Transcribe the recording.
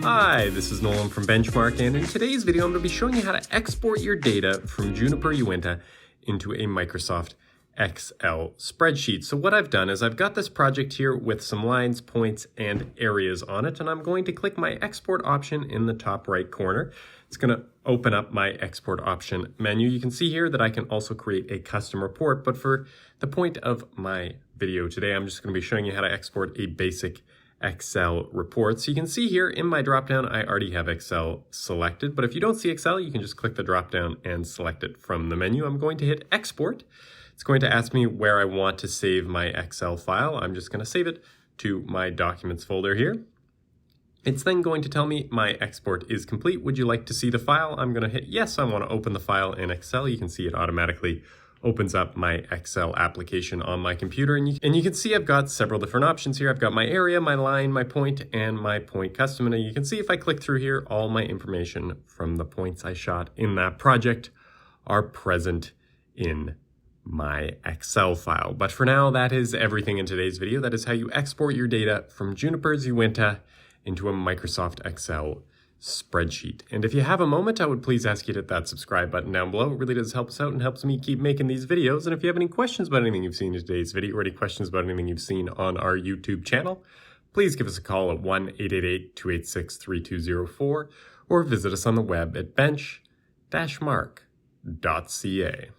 Hi, this is Nolan from Benchmark, and in today's video I'm going to be showing you how to export your data from Juniper Uinta into a Microsoft Excel spreadsheet. So what I've done is I've got this project here with some lines, points, and areas on it, and I'm going to click my export option in the top right corner. It's going to open up my export option menu. You can see here that I can also create a custom report, but for the point of my video today, I'm just going to be showing you how to export a basic Excel report. So you can see here in my dropdown, I already have Excel selected, but if you don't see Excel, you can just click the dropdown and select it from the menu. I'm going to hit export. It's going to ask me where I want to save my Excel file. I'm just going to save it to my documents folder here. It's then going to tell me my export is complete. Would you like to see the file? I'm going to hit yes. I want to open the file in Excel. You can see it automatically opens up my Excel application on my computer. And you can see I've got several different options here. I've got my area, my line, my point, and my point custom. And you can see if I click through here, all my information from the points I shot in that project are present in my Excel file. But for now, that is everything in today's video. That is how you export your data from Juniper's Uinta into a Microsoft Excel spreadsheet. And if you have a moment, I would please ask you to hit that subscribe button down below. It really does help us out and helps me keep making these videos. And if you have any questions about anything you've seen in today's video or any questions about anything you've seen on our YouTube channel, please give us a call at 1-888-286-3204 or visit us on the web at bench-mark.ca.